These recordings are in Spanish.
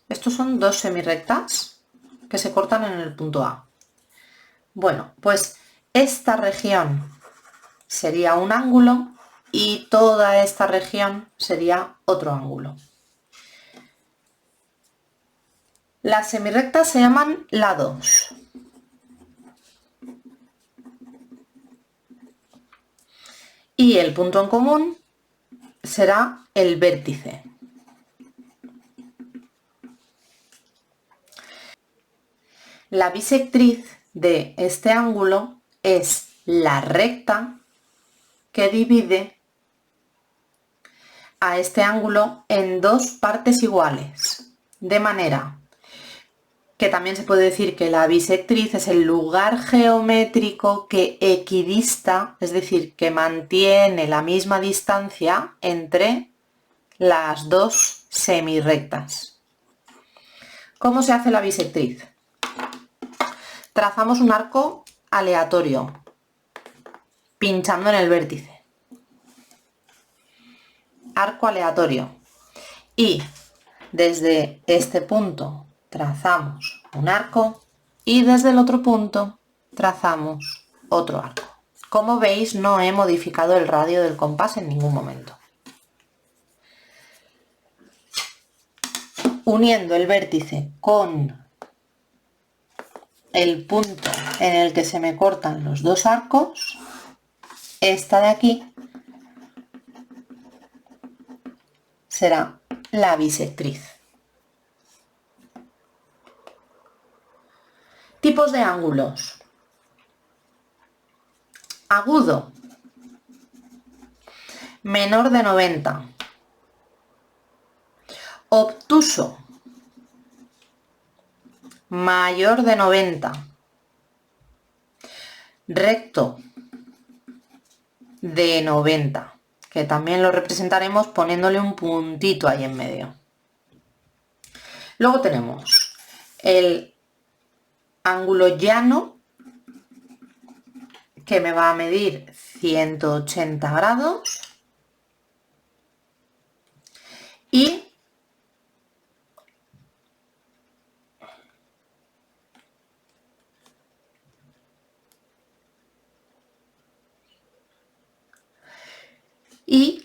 Estos son dos semirrectas que se cortan en el punto A. Bueno, pues esta región sería un ángulo y toda esta región sería otro ángulo. Las semirrectas se llaman lados. Y el punto en común será el vértice. La bisectriz de este ángulo es la recta que divide a este ángulo en dos partes iguales, de manera que también se puede decir que la bisectriz es el lugar geométrico que equidista, es decir, que mantiene la misma distancia entre las dos semirrectas. ¿Cómo se hace la bisectriz? Trazamos un arco aleatorio, pinchando en el vértice. Arco aleatorio. Y desde este punto trazamos un arco y desde el otro punto trazamos otro arco. Como veis, no he modificado el radio del compás en ningún momento. Uniendo el vértice con el punto en el que se me cortan los dos arcos, esta de aquí será la bisectriz. Tipos de ángulos. Agudo, menor de 90. Obtuso, mayor de 90. Recto, de 90, que también lo representaremos poniéndole un puntito ahí en medio. Luego tenemos el ángulo llano, que me va a medir 180 grados, y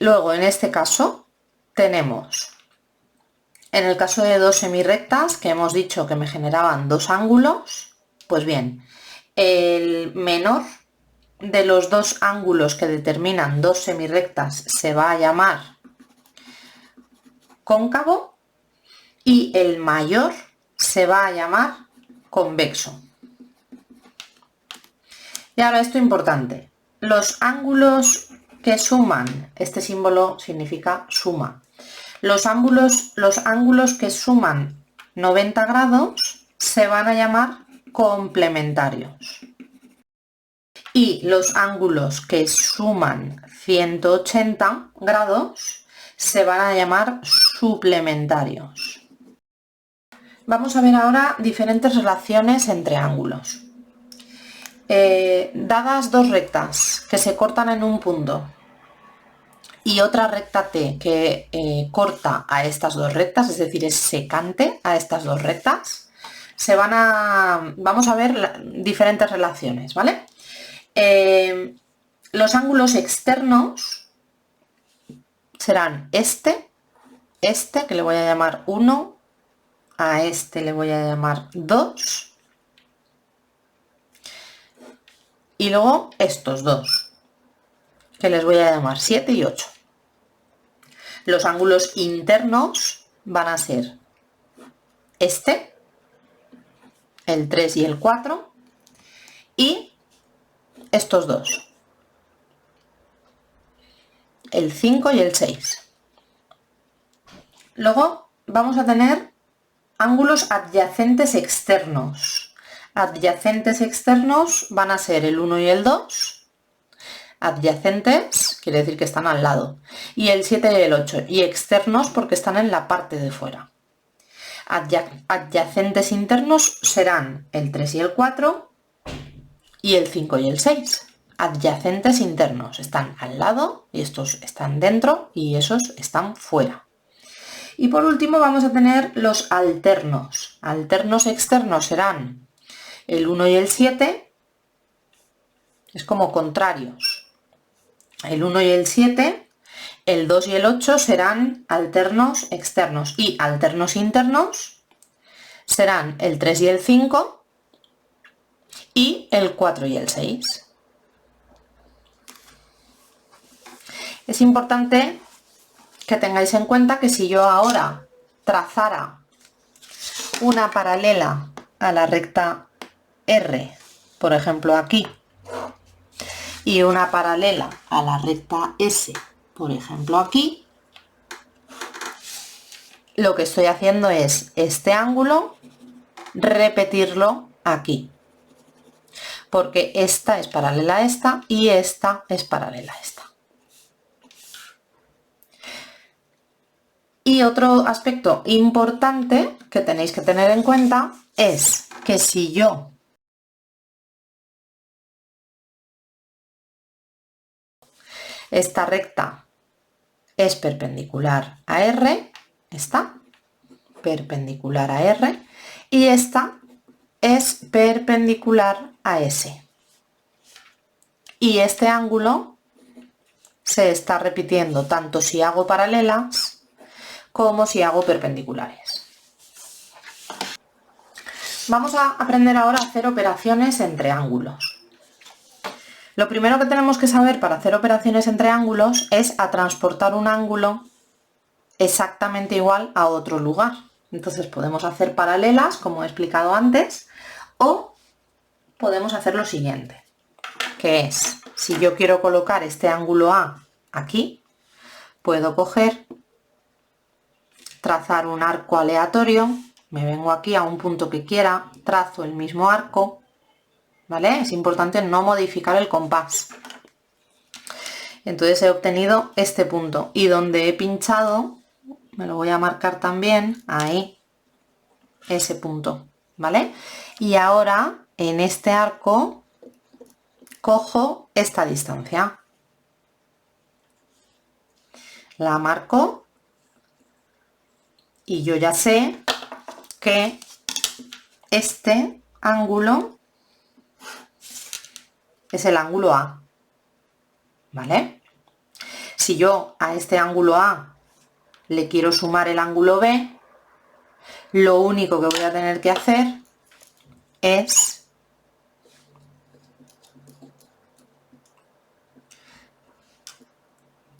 luego en este caso tenemos, en el caso de dos semirrectas que hemos dicho que me generaban dos ángulos, pues bien, el menor de los dos ángulos que determinan dos semirrectas se va a llamar cóncavo y el mayor se va a llamar convexo. Y ahora esto importante, los ángulos que suman, este símbolo significa suma, los ángulos que suman 90 grados se van a llamar complementarios y los ángulos que suman 180 grados se van a llamar suplementarios. Vamos a ver ahora diferentes relaciones entre ángulos. Dadas dos rectas que se cortan en un punto y otra recta T que corta a estas dos rectas, es decir, es secante a estas dos rectas, vamos a ver diferentes relaciones, ¿vale? Los ángulos externos serán este, que le voy a llamar 1, a este le voy a llamar 2, y luego estos dos, que les voy a llamar 7 y 8. Los ángulos internos van a ser este, el 3 y el 4, y estos dos, el 5 y el 6. Luego vamos a tener ángulos adyacentes externos. Adyacentes externos van a ser el 1 y el 2. Adyacentes quiere decir que están al lado. Y el 7 y el 8. Y externos porque están en la parte de fuera. Adyacentes internos serán el 3 y el 4. Y el 5 y el 6. Adyacentes internos están al lado y estos están dentro y esos están fuera. Y por último vamos a tener los alternos. Alternos externos serán el 1 y el 7, es como contrarios. El 1 y el 7, el 2 y el 8 serán alternos externos, y alternos internos serán el 3 y el 5 y el 4 y el 6. Es importante que tengáis en cuenta que si yo ahora trazara una paralela a la recta R, por ejemplo aquí, y una paralela a la recta S, por ejemplo aquí, lo que estoy haciendo es este ángulo repetirlo aquí, porque esta es paralela a esta y esta es paralela a esta. Y otro aspecto importante que tenéis que tener en cuenta es que si yo esta recta es perpendicular a R, esta perpendicular a R, y esta es perpendicular a S, y este ángulo se está repitiendo tanto si hago paralelas como si hago perpendiculares. Vamos a aprender ahora a hacer operaciones entre ángulos. Lo primero que tenemos que saber para hacer operaciones entre ángulos es a transportar un ángulo exactamente igual a otro lugar. Entonces podemos hacer paralelas, como he explicado antes, o podemos hacer lo siguiente, que es, si yo quiero colocar este ángulo A aquí, puedo coger, trazar un arco aleatorio, me vengo aquí a un punto que quiera, trazo el mismo arco, ¿vale? Es importante no modificar el compás. Entonces he obtenido este punto, y donde he pinchado, me lo voy a marcar también, ahí, ese punto, ¿vale? Y ahora, en este arco, cojo esta distancia. La marco, y yo ya sé que este ángulo es el ángulo A, ¿vale? Si yo a este ángulo A le quiero sumar el ángulo B, lo único que voy a tener que hacer es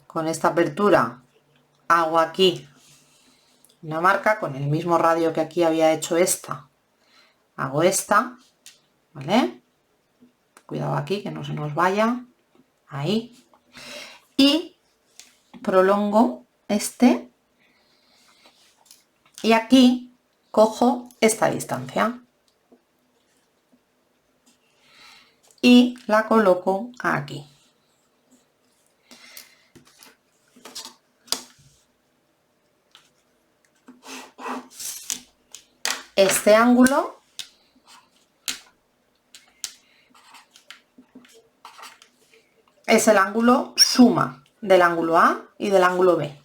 con esta apertura hago aquí una marca con el mismo radio que aquí había hecho esta, hago esta, ¿vale? Cuidado aquí que no se nos vaya, ahí, y prolongo este, y aquí cojo esta distancia y la coloco aquí. Este ángulo es el ángulo suma del ángulo A y del ángulo B.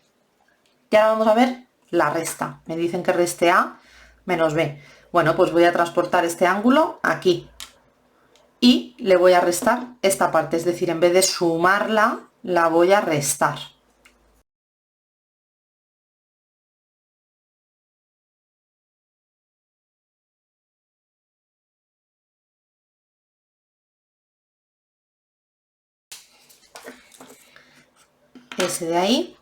Y ahora vamos a ver la resta. Me dicen que reste A menos B. Bueno, pues voy a transportar este ángulo aquí y le voy a restar esta parte, es decir, en vez de sumarla, la voy a restar. Ese de ahí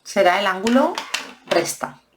será el ángulo resta.